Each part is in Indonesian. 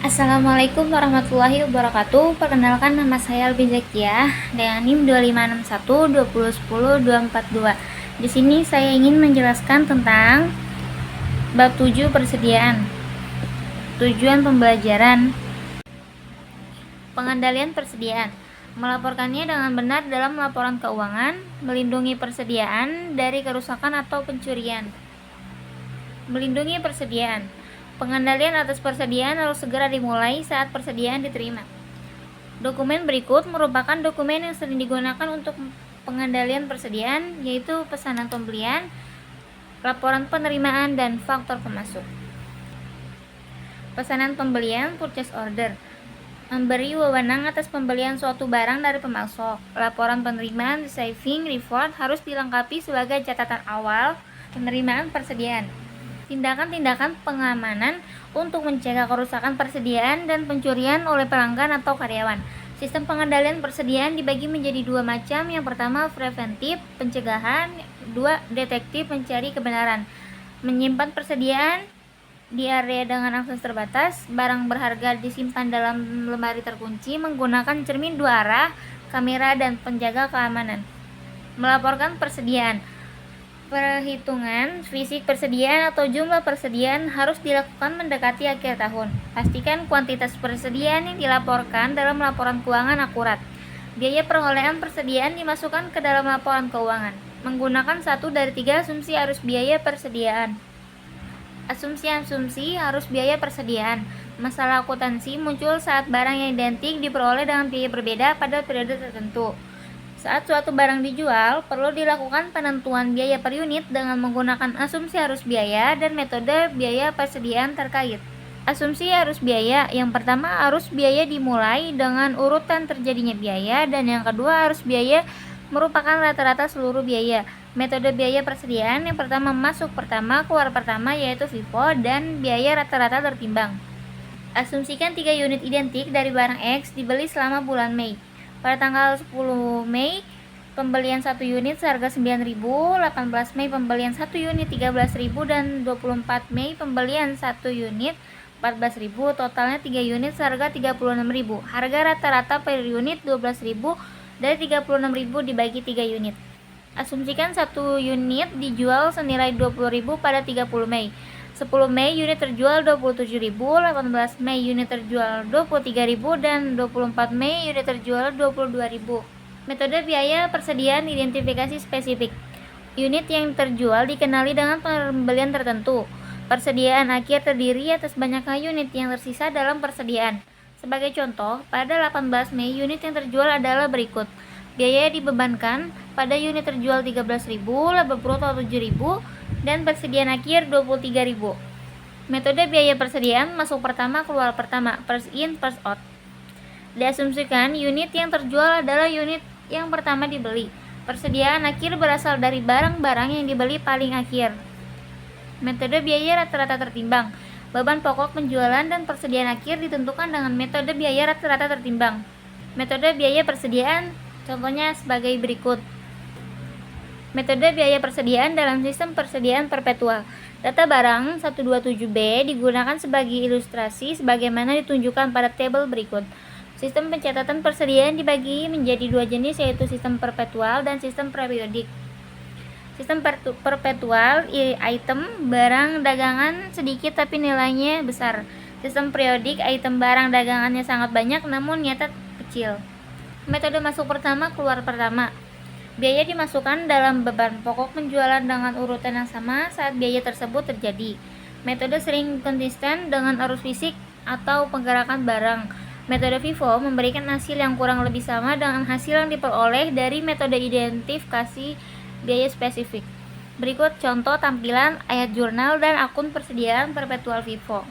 Assalamualaikum warahmatullahi wabarakatuh. Perkenalkan, nama saya Albi Zakiah dengan NIM 2561 Di sini saya ingin menjelaskan tentang bab 7 persediaan. Tujuan pembelajaran. Pengendalian persediaan. Melaporkannya dengan benar dalam laporan keuangan, melindungi persediaan dari kerusakan atau pencurian. Melindungi persediaan. Pengendalian atas persediaan harus segera dimulai saat persediaan diterima. Dokumen berikut merupakan dokumen yang sering digunakan untuk pengendalian persediaan, yaitu pesanan pembelian, laporan penerimaan, dan faktor pemasok. Pesanan pembelian, purchase order, memberi wewenang atas pembelian suatu barang dari pemasok. Laporan penerimaan, receiving report, harus dilengkapi sebagai catatan awal penerimaan persediaan. Tindakan-tindakan pengamanan untuk mencegah kerusakan persediaan dan pencurian oleh pelanggan atau karyawan. Sistem pengendalian persediaan dibagi menjadi dua macam. Yang pertama, preventif, pencegahan. Dua, detektif, mencari kebenaran. Menyimpan persediaan di area dengan akses terbatas. Barang berharga disimpan dalam lemari terkunci menggunakan cermin dua arah, kamera, dan penjaga keamanan. Melaporkan persediaan. Perhitungan fisik persediaan atau jumlah persediaan harus dilakukan mendekati akhir tahun. Pastikan kuantitas persediaan yang dilaporkan dalam laporan keuangan akurat. Biaya perolehan persediaan dimasukkan ke dalam laporan keuangan menggunakan satu dari tiga asumsi arus biaya persediaan. Asumsi-asumsi arus biaya persediaan. Masalah akuntansi muncul saat barang yang identik diperoleh dengan biaya berbeda pada periode tertentu. Saat suatu barang dijual, perlu dilakukan penentuan biaya per unit dengan menggunakan asumsi arus biaya dan metode biaya persediaan terkait. Asumsi arus biaya. Yang pertama, arus biaya dimulai dengan urutan terjadinya biaya, dan yang kedua, arus biaya merupakan rata-rata seluruh biaya. Metode biaya persediaan. Yang pertama, masuk pertama, keluar pertama, yaitu FIFO, dan biaya rata-rata tertimbang. Asumsikan 3 unit identik dari barang X dibeli selama bulan Mei. Pada tanggal 10 Mei, pembelian 1 unit seharga 9.000, 18 Mei pembelian 1 unit 13.000, dan 24 Mei pembelian 1 unit 14.000, totalnya 3 unit seharga 36.000. Harga rata-rata per unit 12.000, dari 36.000 dibagi 3 unit. Asumsikan 1 unit dijual senilai 20.000 pada 30 Mei. 10 Mei unit terjual 27.000, 18 Mei unit terjual 23.000, dan 24 Mei unit terjual 22.000. Metode biaya persediaan identifikasi spesifik. Unit yang terjual dikenali dengan pembelian tertentu. Persediaan akhir terdiri atas banyaknya unit yang tersisa dalam persediaan. Sebagai contoh, pada 18 Mei unit yang terjual adalah berikut. Biaya dibebankan pada unit terjual 13.000, laba bruto 7.000, dan persediaan akhir 23.000. Metode biaya persediaan masuk pertama, keluar pertama, first in, first out. Diasumsikan unit yang terjual adalah unit yang pertama dibeli. Persediaan akhir berasal dari barang-barang yang dibeli paling akhir. Metode biaya rata-rata tertimbang. Beban pokok penjualan dan persediaan akhir ditentukan dengan metode biaya rata-rata tertimbang. Metode biaya persediaan contohnya sebagai berikut. Metode biaya persediaan dalam sistem persediaan perpetual. Data barang 127B digunakan sebagai ilustrasi sebagaimana ditunjukkan pada tabel berikut. Sistem pencatatan persediaan dibagi menjadi dua jenis, yaitu sistem perpetual dan sistem periodik. Sistem perpetual item barang dagangan sedikit tapi nilainya besar. Sistem periodik item barang dagangannya sangat banyak namun nyata kecil. Metode masuk pertama, keluar pertama. Biaya dimasukkan dalam beban pokok penjualan dengan urutan yang sama saat biaya tersebut terjadi. Metode sering konsisten dengan arus fisik atau penggerakan barang. Metode FIFO memberikan hasil yang kurang lebih sama dengan hasil yang diperoleh dari metode identifikasi biaya spesifik. Berikut contoh tampilan ayat jurnal dan akun persediaan perpetual FIFO.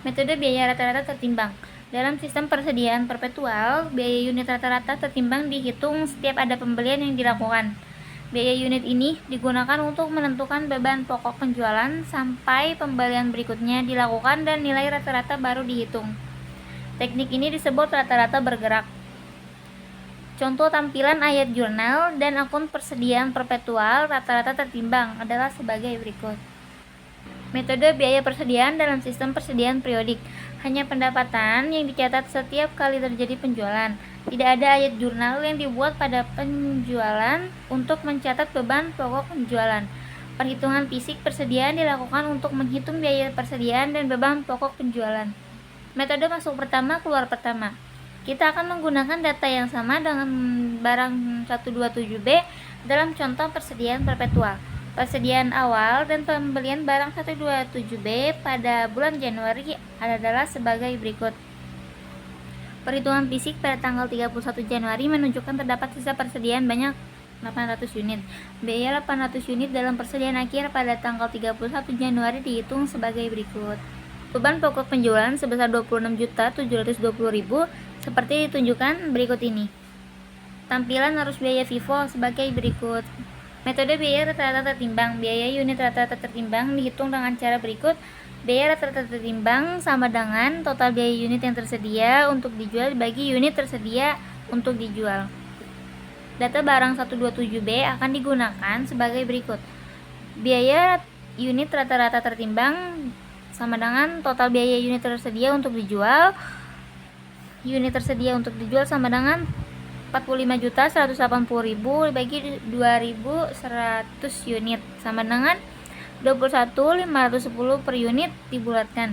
Metode biaya rata-rata tertimbang. Dalam sistem persediaan perpetual, biaya unit rata-rata tertimbang dihitung setiap ada pembelian yang dilakukan. Biaya unit ini digunakan untuk menentukan beban pokok penjualan sampai pembelian berikutnya dilakukan dan nilai rata-rata baru dihitung. Teknik ini disebut rata-rata bergerak. Contoh tampilan ayat jurnal dan akun persediaan perpetual rata-rata tertimbang adalah sebagai berikut. Metode biaya persediaan dalam sistem persediaan periodik. Hanya pendapatan yang dicatat setiap kali terjadi penjualan. Tidak ada ayat jurnal yang dibuat pada penjualan untuk mencatat beban pokok penjualan. Perhitungan fisik persediaan dilakukan untuk menghitung biaya persediaan dan beban pokok penjualan. Metode masuk pertama, keluar pertama. Kita akan menggunakan data yang sama dengan barang 127B dalam contoh persediaan perpetual. Persediaan awal dan pembelian barang 127B pada bulan Januari adalah sebagai berikut. Perhitungan fisik pada tanggal 31 Januari menunjukkan terdapat sisa persediaan banyak 800 unit. Biaya 800 unit dalam persediaan akhir pada tanggal 31 Januari dihitung sebagai berikut. Beban pokok penjualan sebesar 26.720.000 seperti ditunjukkan berikut ini. Tampilan arus biaya FIFO sebagai berikut. Metode biaya rata-rata tertimbang. Biaya unit rata-rata tertimbang dihitung dengan cara berikut. Biaya rata-rata tertimbang sama dengan total biaya unit yang tersedia untuk dijual bagi unit tersedia untuk dijual. Data barang 127B akan digunakan sebagai berikut. Biaya unit rata-rata tertimbang sama dengan total biaya unit tersedia untuk dijual. Unit tersedia untuk dijual sama dengan 45.180.000 bagi 2.100 unit sama dengan 21.510 per unit dibulatkan.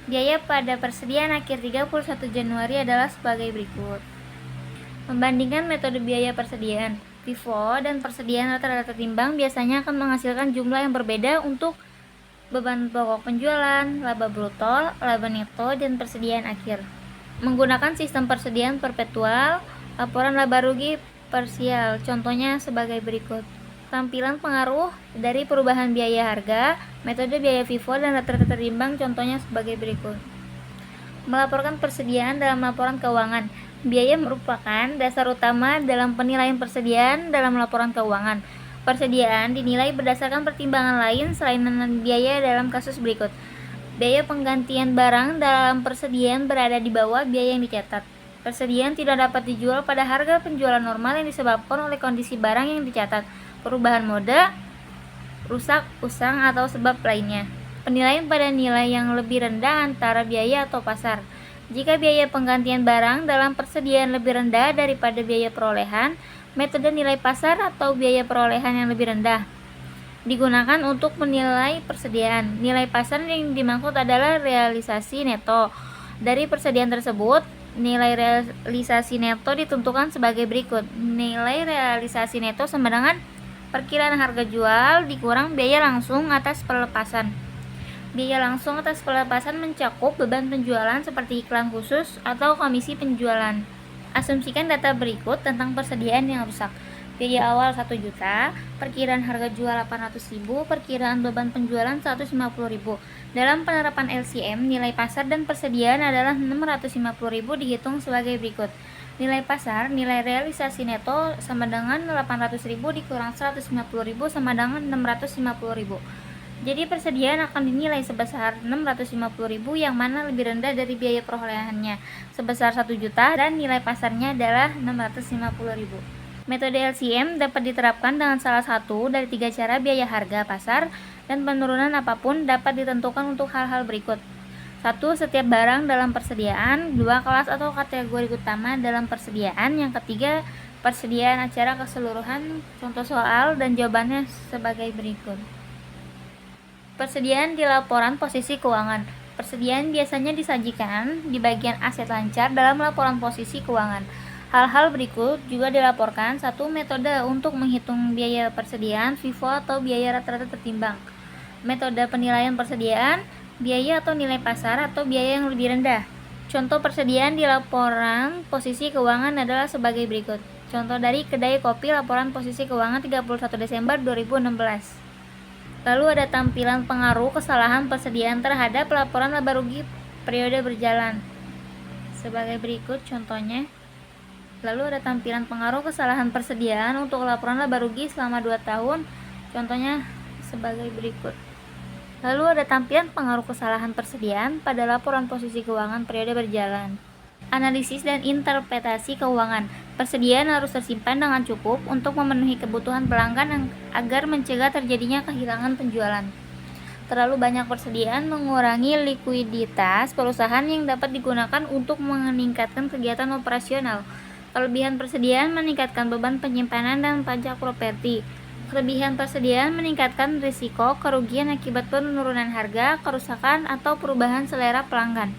Biaya pada persediaan akhir 31 Januari adalah sebagai berikut. Membandingkan metode biaya persediaan FIFO dan persediaan rata-rata tertimbang biasanya akan menghasilkan jumlah yang berbeda untuk beban pokok penjualan, laba bruto, laba neto, dan persediaan akhir. Menggunakan sistem persediaan perpetual, laporan laba rugi parsial, contohnya sebagai berikut. Tampilan pengaruh dari perubahan biaya harga, metode biaya FIFO dan rata-rata tertimbang, contohnya sebagai berikut. Melaporkan persediaan dalam laporan keuangan. Biaya merupakan dasar utama dalam penilaian persediaan dalam laporan keuangan. Persediaan dinilai berdasarkan pertimbangan lain selain biaya dalam kasus berikut. Biaya penggantian barang dalam persediaan berada di bawah biaya yang dicatat. Persediaan tidak dapat dijual pada harga penjualan normal yang disebabkan oleh kondisi barang yang dicatat, perubahan mode, rusak, usang, atau sebab lainnya. Penilaian pada nilai yang lebih rendah antara biaya atau pasar. Jika biaya penggantian barang dalam persediaan lebih rendah daripada biaya perolehan, metode nilai pasar atau biaya perolehan yang lebih rendah digunakan untuk menilai persediaan. Nilai pasar yang dimaksud adalah realisasi neto. Dari persediaan tersebut, nilai realisasi neto ditentukan sebagai berikut. Nilai realisasi neto sama dengan perkiraan harga jual dikurang biaya langsung atas pelepasan. Biaya langsung atas pelepasan mencakup beban penjualan seperti iklan khusus atau komisi penjualan. Asumsikan data berikut tentang persediaan yang rusak. Biaya awal 1 juta, perkiraan harga jual 800.000, perkiraan beban penjualan 150.000. Dalam penerapan LCM, nilai pasar dan persediaan adalah 650.000 dihitung sebagai berikut. Nilai pasar, nilai realisasi neto sama dengan 800.000 dikurang 150.000 sama dengan 650.000. Jadi persediaan akan dinilai sebesar 650.000 yang mana lebih rendah dari biaya perolehannya sebesar 1 juta dan nilai pasarnya adalah 650.000. Metode LCM dapat diterapkan dengan salah satu dari 3 cara biaya harga pasar dan penurunan apapun dapat ditentukan untuk hal-hal berikut. 1. Setiap barang dalam persediaan. 2. Kelas atau kategori utama dalam persediaan. Yang ketiga, persediaan acara keseluruhan. Contoh soal dan jawabannya sebagai berikut. Persediaan di laporan posisi keuangan. Persediaan biasanya disajikan di bagian aset lancar dalam laporan posisi keuangan. Hal-hal berikut juga dilaporkan. 1. Metode untuk menghitung biaya persediaan FIFO atau biaya rata-rata tertimbang. Metode penilaian persediaan, biaya atau nilai pasar atau biaya yang lebih rendah. Contoh persediaan di laporan posisi keuangan adalah sebagai berikut. Contoh dari kedai kopi laporan posisi keuangan 31 Desember 2016. Lalu ada tampilan pengaruh kesalahan persediaan terhadap laporan laba rugi periode berjalan. Sebagai berikut contohnya. Lalu ada tampilan pengaruh kesalahan persediaan untuk laporan laba rugi selama 2 tahun. Contohnya sebagai berikut. Lalu ada tampilan pengaruh kesalahan persediaan pada laporan posisi keuangan periode berjalan. Analisis dan interpretasi keuangan. Persediaan harus tersimpan dengan cukup untuk memenuhi kebutuhan pelanggan agar mencegah terjadinya kehilangan penjualan. Terlalu banyak persediaan mengurangi likuiditas perusahaan yang dapat digunakan untuk meningkatkan kegiatan operasional. Kelebihan persediaan meningkatkan beban penyimpanan dan pajak properti. Kelebihan persediaan meningkatkan risiko kerugian akibat penurunan harga, kerusakan, atau perubahan selera pelanggan.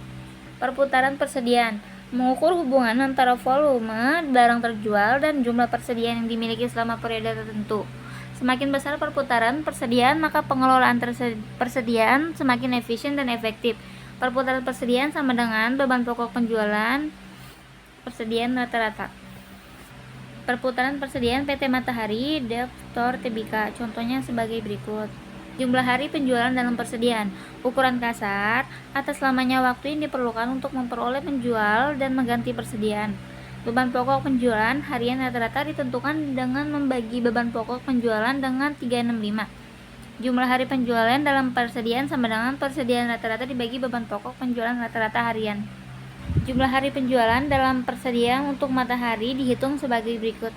Perputaran persediaan mengukur hubungan antara volume barang terjual dan jumlah persediaan yang dimiliki selama periode tertentu. Semakin besar perputaran persediaan, maka pengelolaan persediaan semakin efisien dan efektif. Perputaran persediaan sama dengan beban pokok penjualan persediaan rata-rata. Perputaran persediaan PT Matahari Daftar Tbk. Contohnya sebagai berikut. Jumlah hari penjualan dalam persediaan. Ukuran kasar atas lamanya waktu yang diperlukan untuk memperoleh penjual dan mengganti persediaan. Beban pokok penjualan harian rata-rata ditentukan dengan membagi beban pokok penjualan dengan 365. Jumlah hari penjualan dalam persediaan sama dengan persediaan rata-rata dibagi beban pokok penjualan rata-rata harian. Jumlah hari penjualan dalam persediaan untuk Matahari dihitung sebagai berikut.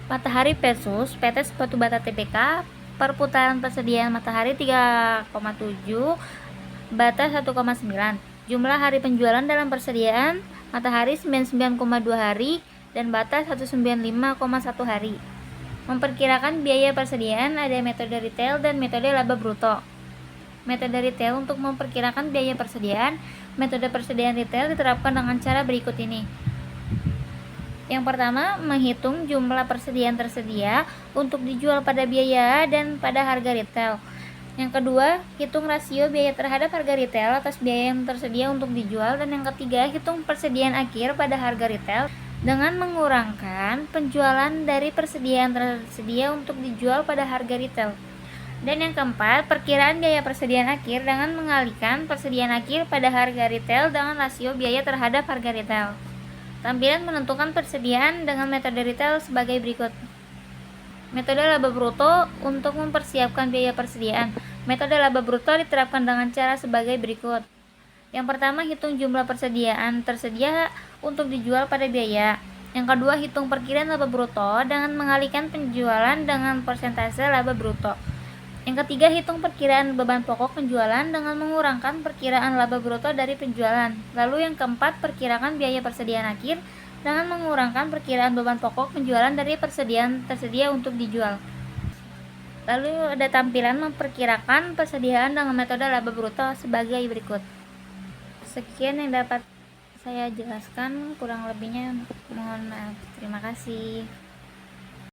Matahari versus PT Sepatu Bata Tbk. Perputaran persediaan Matahari 3,7, Bata 1,9. Jumlah hari penjualan dalam persediaan Matahari 99,2 hari dan Bata 195,1 hari. Memperkirakan biaya persediaan ada metode retail dan metode laba bruto. Metode retail untuk memperkirakan biaya persediaan. Metode persediaan retail diterapkan dengan cara berikut ini. Yang pertama, menghitung jumlah persediaan tersedia untuk dijual pada biaya dan pada harga retail. Yang kedua, hitung rasio biaya terhadap harga retail atas biaya yang tersedia untuk dijual. Dan yang ketiga, hitung persediaan akhir pada harga retail dengan mengurangkan penjualan dari persediaan tersedia untuk dijual pada harga retail. Dan yang keempat, perkiraan biaya persediaan akhir dengan mengalihkan persediaan akhir pada harga retail dengan rasio biaya terhadap harga retail. Tampilan menentukan persediaan dengan metode retail sebagai berikut. Metode laba bruto untuk mempersiapkan biaya persediaan. Metode laba bruto diterapkan dengan cara sebagai berikut. Yang pertama, hitung jumlah persediaan tersedia untuk dijual pada biaya. Yang kedua, hitung perkiraan laba bruto dengan mengalihkan penjualan dengan persentase laba bruto. Yang ketiga, hitung perkiraan beban pokok penjualan dengan mengurangkan perkiraan laba bruto dari penjualan. Lalu yang keempat, perkirakan biaya persediaan akhir dengan mengurangkan perkiraan beban pokok penjualan dari persediaan tersedia untuk dijual. Lalu ada tampilan memperkirakan persediaan dengan metode laba bruto sebagai berikut. Sekian yang dapat saya jelaskan, kurang lebihnya mohon maaf. Terima kasih.